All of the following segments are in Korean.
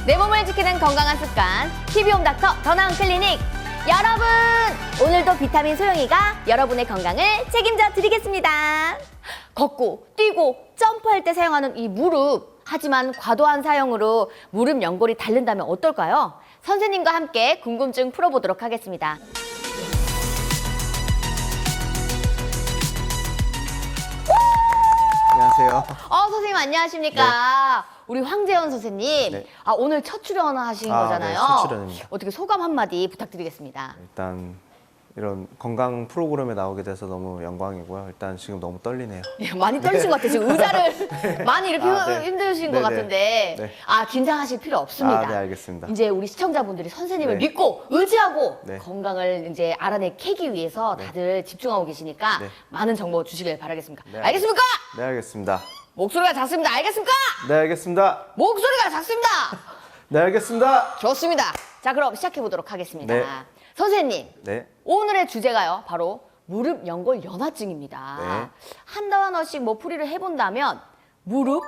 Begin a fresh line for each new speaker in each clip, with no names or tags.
내 몸을 지키는 건강한 습관, TV홈닥터 더 나은 클리닉. 여러분, 오늘도 비타민 소영이가 여러분의 건강을 책임져 드리겠습니다. 걷고, 뛰고, 점프할 때 사용하는 이 무릎. 하지만 과도한 사용으로 무릎 연골이 닳는다면 어떨까요? 선생님과 함께 궁금증 풀어보도록 하겠습니다.
안녕하세요.
선생님 안녕하십니까? 우리 황재원 선생님.
네.
오늘 첫 출연하신 거잖아요.
네, 첫 출연입니다.
어떻게 소감 한마디 부탁드리겠습니다.
일단 이런 건강 프로그램에 나오게 돼서 너무 영광이고요. 일단 지금 너무 떨리네요.
예, 많이 떨리신 것 같아요. 지금 의자를 많이 이렇게
네.
힘드신 것
네네.
같은데.
네.
긴장하실 필요 없습니다.
네, 알겠습니다.
이제 우리 시청자분들이 선생님을
네.
믿고 의지하고
네.
건강을 이제 알아내 캐기 위해서 다들 집중하고 계시니까
네.
많은 정보 주시길 바라겠습니다.
네,
알겠습니까?
네, 알겠습니다.
목소리가 작습니다. 알겠습니까?
네, 알겠습니다.
목소리가 작습니다.
네, 알겠습니다.
좋습니다. 자, 그럼 시작해 보도록 하겠습니다.
네.
선생님,
네.
오늘의 주제가요, 바로 무릎 연골 연화증입니다.
네.
한 단어씩 풀이를 해본다면 무릎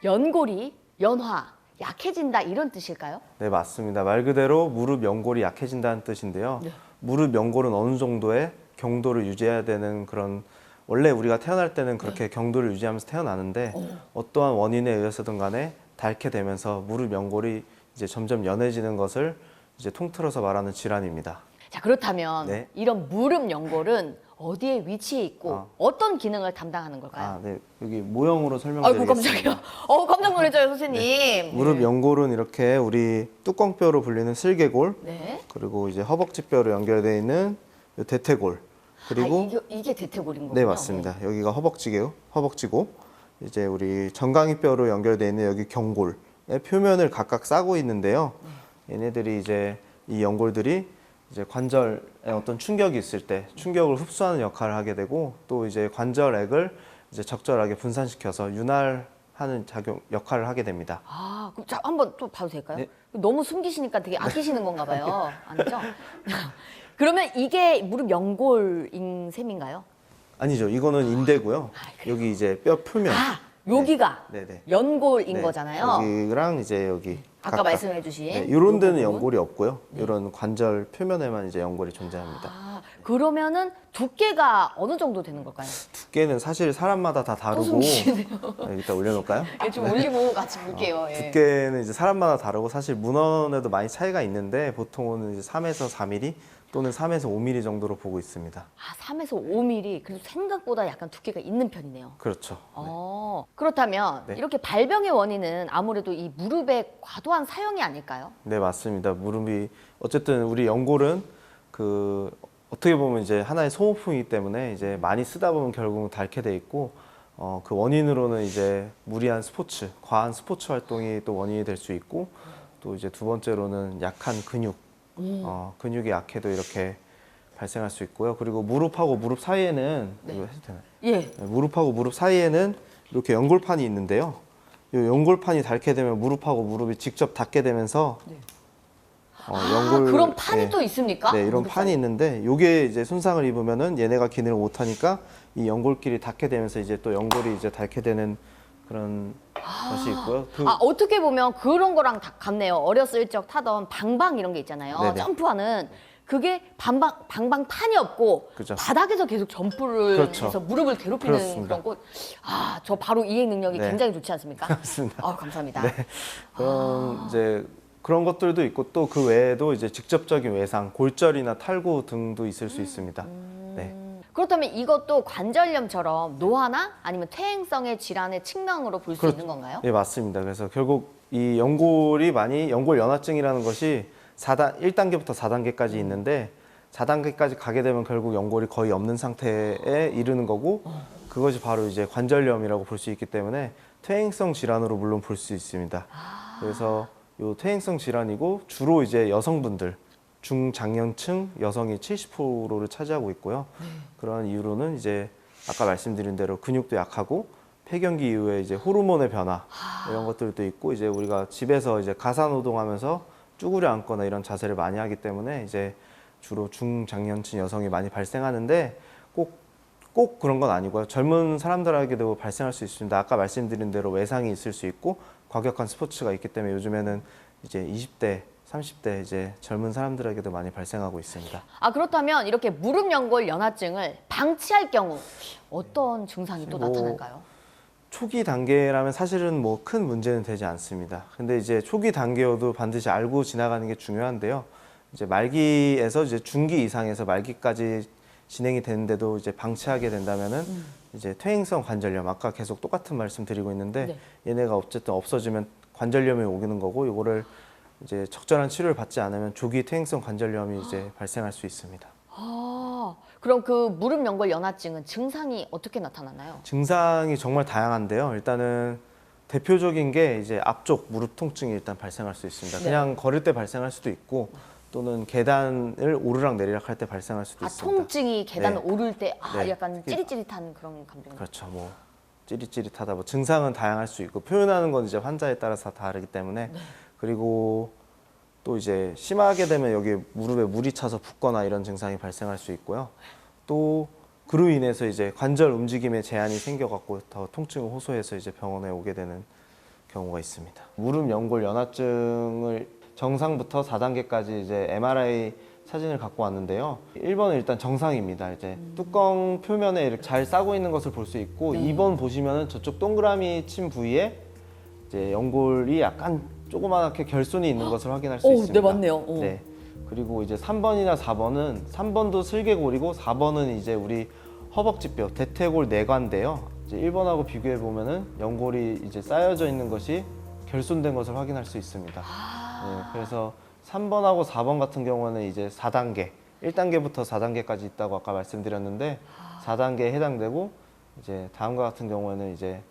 연골이 연화, 약해진다 이런 뜻일까요?
네, 맞습니다. 말 그대로 무릎 연골이 약해진다는 뜻인데요.
네.
무릎 연골은 어느 정도의 경도를 유지해야 되는 그런, 원래 우리가 태어날 때는 그렇게 경도를 유지하면서 태어나는데 어떠한 원인에 의해서든 간에 닳게 되면서 무릎 연골이 이제 점점 연해지는 것을 이제 통틀어서 말하는 질환입니다.
자, 그렇다면
네.
이런 무릎 연골은 어디에 위치해 있고 어떤 기능을 담당하는 걸까요?
네. 여기 모형으로
아이고,
설명드리겠습니다.
깜짝이야. 깜짝 놀랐어요, 선생님.
무릎 연골은 이렇게 우리 뚜껑뼈로 불리는 슬개골,
네.
그리고 이제 허벅지뼈로 연결되어 있는 요 대퇴골, 그리고
이게 대퇴골인 거군요.
네, 맞습니다. 여기가 허벅지고 이제 우리 정강이뼈로 연결되어 있는 여기 경골의 표면을 각각 싸고 있는데요. 얘네들이 이제 이 연골들이 이제 관절에 어떤 충격이 있을 때 충격을 흡수하는 역할을 하게 되고, 또 이제 관절액을 이제 적절하게 분산시켜서 윤활하는 역할을 하게 됩니다.
그럼 자, 한번 또 봐도 될까요?
네.
너무 숨기시니까 되게 아끼시는 건가 봐요. 아니죠? 그러면 이게 무릎 연골인 셈인가요?
아니죠. 이거는 인대고요. 여기 이제 뼈 표면.
여기가
네네.
연골인
네,
거잖아요.
여기랑 이제 여기
아까
각각.
말씀해 주신
네, 이런 데는
요 부분.
연골이 없고요. 이런 관절 표면에만 이제 연골이 존재합니다.
그러면은 두께가 어느 정도 되는 걸까요?
두께는 사실 사람마다 다 다르고.
숨기시네요.
네, 이따 올려놓을까요?
예, 좀 올리고 같이 볼게요. 예.
두께는 이제 사람마다 다르고 사실 문헌에도 많이 차이가 있는데 보통은 이제 3에서 4mm 또는 3에서 5mm 정도로 보고 있습니다.
3에서 5mm. 그래도 생각보다 약간 두께가 있는 편이네요.
그렇죠.
그렇다면
네.
이렇게 발병의 원인은 아무래도 이 무릎의 과도한 사용이 아닐까요?
네, 맞습니다. 무릎이 어쨌든 우리 연골은 어떻게 보면 이제 하나의 소모품이기 때문에 이제 많이 쓰다 보면 결국은 닳게 돼 있고, 그 원인으로는 이제 무리한 스포츠, 과한 스포츠 활동이 또 원인이 될 수 있고, 또 이제 두 번째로는 약한 근육이 약해도 이렇게 발생할 수 있고요. 그리고 무릎하고 무릎 사이에는 이거 해도 되나요?
예.
네, 무릎하고 무릎 사이에는 이렇게 연골판이 있는데요. 이 연골판이 닳게 되면 무릎하고 무릎이 직접 닿게 되면서
그런 판이 또 있습니까?
네, 이런 판이 있는데 이게 이제 손상을 입으면은 얘네가 기능을 못 하니까 이 연골끼리 닿게 되면서 이제 또 연골이 이제 닳게 되는 그런 것이 있고요.
어떻게 보면 그런 거랑 다 같네요. 어렸을 적 타던 방방 이런 게 있잖아요.
네네.
점프하는 그게 방방판이 없고
그죠.
바닥에서 계속 점프를
그렇죠.
해서 무릎을 괴롭히는
그렇습니다.
그런 거. 저 바로 이해 능력이
네.
굉장히 좋지 않습니까?
맞습니다.
감사합니다.
그런 이제 그런 것들도 있고 또 그 외에도 이제 직접적인 외상, 골절이나 탈구 등도 있을 수 있습니다. 네.
그렇다면 이것도 관절염처럼 노화나 아니면 퇴행성의 질환의 측면으로 볼 수 있는 건가요?
네, 맞습니다. 그래서 결국 이 연골이 연골 연화증이라는 것이 1단계부터 4단계까지 있는데 4단계까지 가게 되면 결국 연골이 거의 없는 상태에 이르는 거고, 그것이 바로 이제 관절염이라고 볼 수 있기 때문에 퇴행성 질환으로 물론 볼 수 있습니다. 그래서 요 퇴행성 질환이고 주로 이제 여성분들, 중장년층 여성이 70%를 차지하고 있고요. 그런 이유로는 이제 아까 말씀드린 대로 근육도 약하고 폐경기 이후에 이제 호르몬의 변화 이런 것들도 있고, 이제 우리가 집에서 이제 가사노동하면서 쭈그려 앉거나 이런 자세를 많이 하기 때문에 이제 주로 중장년층 여성이 많이 발생하는데 꼭 그런 건 아니고요. 젊은 사람들에게도 발생할 수 있습니다. 아까 말씀드린 대로 외상이 있을 수 있고 과격한 스포츠가 있기 때문에 요즘에는 이제 20대, 30대 이제 젊은 사람들에게도 많이 발생하고 있습니다.
그렇다면 이렇게 무릎 연골 연화증을 방치할 경우 어떤 증상이 또 나타날까요?
초기 단계라면 사실은 뭐 큰 문제는 되지 않습니다. 근데 이제 초기 단계여도 반드시 알고 지나가는 게 중요한데요. 이제 말기에서 이제 중기 이상에서 말기까지 진행이 되는데도 이제 방치하게 된다면은 이제 퇴행성 관절염, 아까 계속 똑같은 말씀 드리고 있는데
네.
얘네가 어쨌든 없어지면 관절염이 오는 거고, 이거를 이제 적절한 치료를 받지 않으면 조기 퇴행성 관절염이 이제 발생할 수 있습니다.
그럼 그 무릎 연골 연화증은 증상이 어떻게 나타나나요?
증상이 정말 다양한데요. 일단은 대표적인 게 이제 앞쪽 무릎 통증이 일단 발생할 수 있습니다.
네.
그냥 걸을 때 발생할 수도 있고, 또는 계단을 오르락 내리락 할 때 발생할 수도 있습니다.
통증이 계단을
네.
오를 때
네.
약간
특히-
찌릿찌릿한 그런 감정.
그렇죠. 뭐 찌릿찌릿하다, 뭐 증상은 다양할 수 있고 표현하는 건 이제 환자에 따라서 다르기 때문에 그리고 또 이제 심하게 되면 여기 무릎에 물이 차서 붓거나 이런 증상이 발생할 수 있고요. 또 그로 인해서 이제 관절 움직임에 제한이 생겨갖고 더 통증을 호소해서 이제 병원에 오게 되는 경우가 있습니다. 무릎 연골 연화증을 정상부터 4단계까지 이제 MRI 사진을 갖고 왔는데요. 1번은 일단 정상입니다. 이제 뚜껑 표면에 이렇게 잘 싸고 있는 것을 볼 수 있고, 2번 보시면은 저쪽 동그라미 친 부위에 이제 연골이 약간 조그맣게 결손이 있는 것을 확인할 수 있습니다.
네, 맞네요.
네. 그리고 이제 3번이나 4번은 3번도 슬개골이고 4번은 이제 우리 허벅지뼈 대퇴골 내관인데요. 이제 1번하고 비교해 보면은 연골이 이제 쌓여져 있는 것이 결손된 것을 확인할 수 있습니다. 네, 그래서 3번하고 4번 같은 경우는 이제 4단계, 1단계부터 4단계까지 있다고 아까 말씀드렸는데 4단계에 해당되고, 이제 다음과 같은 경우에는 이제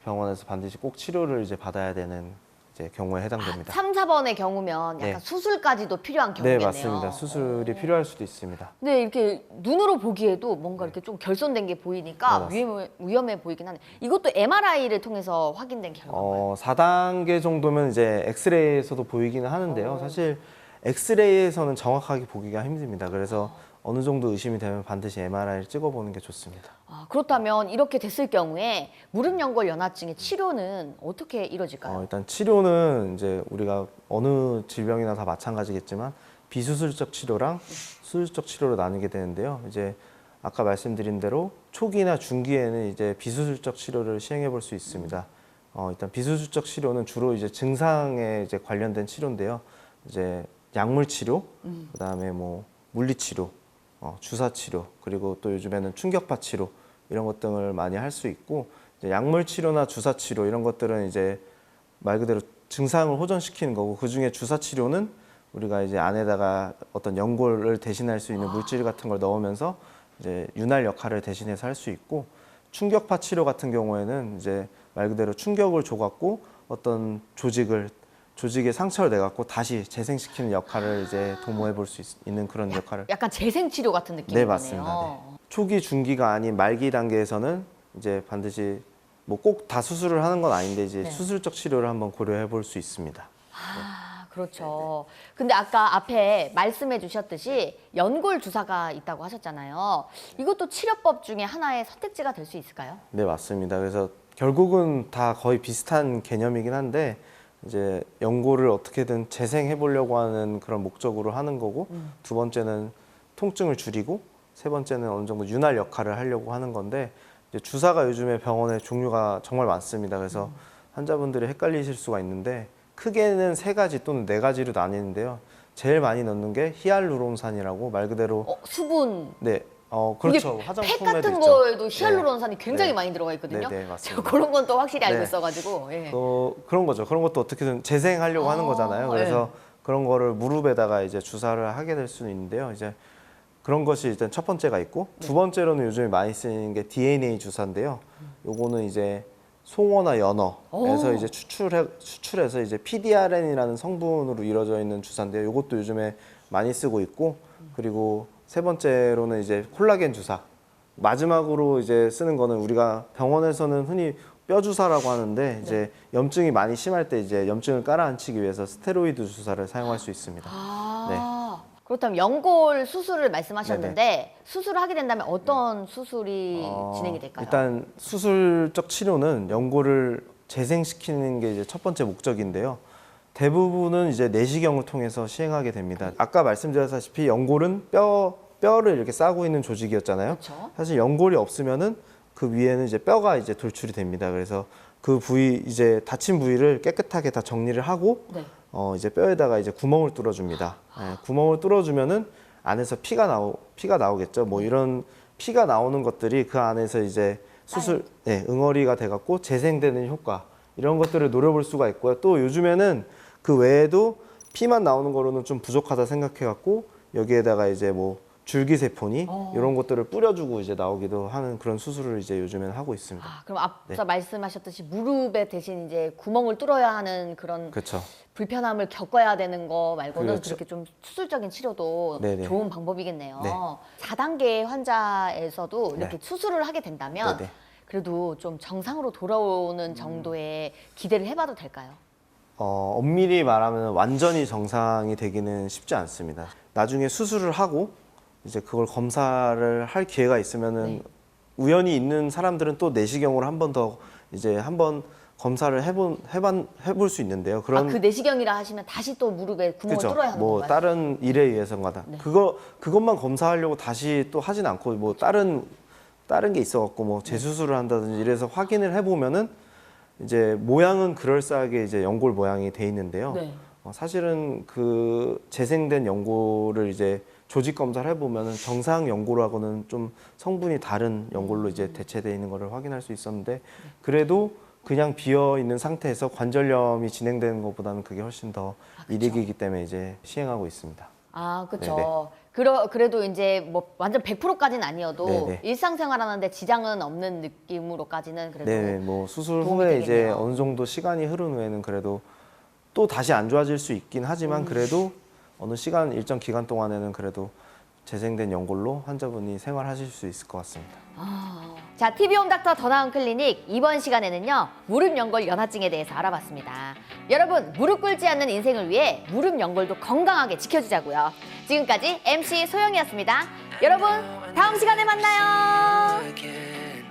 병원에서 반드시 꼭 치료를 이제 받아야 되는 이제 경우에 해당됩니다.
3, 4번의 경우면 약간
네.
수술까지도 필요한
네,
경우겠네요.
맞습니다. 수술이 필요할 수도 있습니다.
근데 이렇게 눈으로 보기에도 뭔가 이렇게 좀 결손된 게 보이니까
네,
위험해 보이긴 하네. 이것도 MRI를 통해서 확인된 결과인가요?
4단계 정도면 이제 엑스레이에서도 보이기는 하는데요. 사실 엑스레이에서는 정확하게 보기가 힘듭니다. 그래서 어느 정도 의심이 되면 반드시 MRI를 찍어보는 게 좋습니다.
그렇다면 이렇게 됐을 경우에 무릎 연골 연화증의 치료는 어떻게 이루어질까요?
일단 치료는 이제 우리가 어느 질병이나 다 마찬가지겠지만 비수술적 치료랑 수술적 치료로 나누게 되는데요. 이제 아까 말씀드린 대로 초기나 중기에는 이제 비수술적 치료를 시행해 볼 수 있습니다. 일단 비수술적 치료는 주로 이제 증상에 이제 관련된 치료인데요. 이제 약물 치료, 그다음에 뭐 물리 치료, 주사 치료, 그리고 또 요즘에는 충격파 치료 이런 것 등을 많이 할 수 있고, 이제 약물 치료나 주사 치료 이런 것들은 이제 말 그대로 증상을 호전시키는 거고, 그 중에 주사 치료는 우리가 이제 안에다가 어떤 연골을 대신할 수 있는 물질 같은 걸 넣으면서 이제 윤활 역할을 대신해서 할 수 있고, 충격파 치료 같은 경우에는 이제 말 그대로 충격을 줘갖고 어떤 조직에 상처를 내갖고 다시 재생시키는 역할을 이제 도모해 볼 수 있는 그런 역할을.
약간 재생 치료 같은 느낌이네요.
네, 맞습니다. 네. 초기, 중기가 아닌 말기 단계에서는 이제 반드시 뭐 꼭 다 수술을 하는 건 아닌데 이제
네.
수술적 치료를 한번 고려해 볼 수 있습니다.
그렇죠. 근데 아까 앞에 말씀해 주셨듯이 연골 주사가 있다고 하셨잖아요. 이것도 치료법 중에 하나의 선택지가 될 수 있을까요?
네, 맞습니다. 그래서 결국은 다 거의 비슷한 개념이긴 한데, 이제 연골을 어떻게든 재생해 보려고 하는 그런 목적으로 하는 거고, 두 번째는 통증을 줄이고, 세 번째는 어느 정도 윤활 역할을 하려고 하는 건데, 이제 주사가 요즘에 병원에 종류가 정말 많습니다. 그래서 환자분들이 헷갈리실 수가 있는데, 크게는 3가지 또는 4가지로 나뉘는데요. 제일 많이 넣는 게 히알루론산이라고, 말 그대로
수분.
네, 그렇죠.
이게 팩
화장품에도
같은
있죠.
거에도 히알루론산이 굉장히
네.
많이 들어가 있거든요.
네, 맞습니다.
그런 건 또 확실히 알고
네.
있어가지고. 예.
그런 거죠. 그런 것도 어떻게든 재생하려고 하는 거잖아요. 그래서 그런 거를 무릎에다가 이제 주사를 하게 될 수는 있는데요. 이제 그런 것이 일단 첫 번째가 있고, 두 번째로는 요즘에 많이 쓰이는 게 DNA 주사인데요. 요거는 이제 송어나 연어에서 이제 추출해서 이제 PDRN이라는 성분으로 이루어져 있는 주사인데요. 요것도 요즘에 많이 쓰고 있고, 그리고 세 번째로는 이제 콜라겐 주사. 마지막으로 이제 쓰는 거는 우리가 병원에서는 흔히 뼈 주사라고 하는데, 이제 염증이 많이 심할 때 이제 염증을 깔아앉히기 위해서 스테로이드 주사를 사용할 수 있습니다.
그렇다면 연골 수술을 말씀하셨는데 수술을 하게 된다면 어떤 수술이 진행이 될까요?
일단 수술적 치료는 연골을 재생시키는 게 이제 첫 번째 목적인데요. 대부분은 이제 내시경을 통해서 시행하게 됩니다. 아까 말씀드렸다시피 연골은 뼈를 이렇게 싸고 있는 조직이었잖아요.
그렇죠.
사실 연골이 없으면은 그 위에는 이제 뼈가 이제 돌출이 됩니다. 그래서 그 부위 이제 다친 부위를 깨끗하게 다 정리를 하고
네.
이제 뼈에다가 이제 구멍을 뚫어줍니다. 예, 구멍을 뚫어주면은 안에서 피가 나오겠죠. 뭐 이런 피가 나오는 것들이 그 안에서 이제 응어리가 돼갖고 재생되는 효과 이런 것들을 노려볼 수가 있고요. 또 요즘에는 그 외에도 피만 나오는 거로는 좀 부족하다 생각해갖고 여기에다가 이제 뭐 줄기세포니 이런 것들을 뿌려주고 이제 나오기도 하는 그런 수술을 이제 요즘에는 하고 있습니다.
그럼 앞서 말씀하셨듯이 무릎에 대신 이제 구멍을 뚫어야 하는 그런
그렇죠.
불편함을 겪어야 되는 거 말고는
그렇죠.
그렇게 좀 수술적인 치료도
네네.
좋은 방법이겠네요.
네.
4단계 환자에서도 이렇게
네.
수술을 하게 된다면
네네.
그래도 좀 정상으로 돌아오는 정도의 기대를 해봐도 될까요?
엄밀히 말하면 완전히 정상이 되기는 쉽지 않습니다. 나중에 수술을 하고 이제 그걸 검사를 할 기회가 있으면은
네.
우연히 있는 사람들은 또 내시경으로 한 번 더 이제 한번 검사를 해볼 수 있는데요. 그런
그 내시경이라 하시면 다시 또 무릎에 구멍을
그죠.
뚫어야 하는
뭐
건가요?
다른 일에 의해서마다
네.
그것만 검사하려고 다시 또 하진 않고 뭐 다른 게 있어갖고 뭐 재수술을 한다든지 이래서 확인을 해보면은 이제 모양은 그럴싸하게 이제 연골 모양이 돼 있는데요.
네.
사실은 그 재생된 연골을 이제 조직 검사를 해보면은 정상 연골하고는 좀 성분이 다른 연골로 이제 대체되어 있는 것을 확인할 수 있었는데 그래도 그냥 비어 있는 상태에서 관절염이 진행되는 것보다는 그게 훨씬 더 이득이기 때문에 이제 시행하고 있습니다.
그렇죠. 그래도 이제 뭐 완전 100%까지는 아니어도
네네.
일상생활하는데 지장은 없는 느낌으로까지는 그래도
네, 뭐 수술
도움이
후에 이제
되겠네요.
어느 정도 시간이 흐른 후에는 그래도 또 다시 안 좋아질 수 있긴 하지만 그래도 어느 일정 기간 동안에는 그래도 재생된 연골로 환자분이 생활하실 수 있을 것 같습니다.
자, TV홈 닥터 더 나은 클리닉 이번 시간에는요 무릎 연골 연화증에 대해서 알아봤습니다. 여러분 무릎 꿇지 않는 인생을 위해 무릎 연골도 건강하게 지켜주자고요. 지금까지 MC 소영이었습니다. 여러분 다음 시간에 만나요.
again.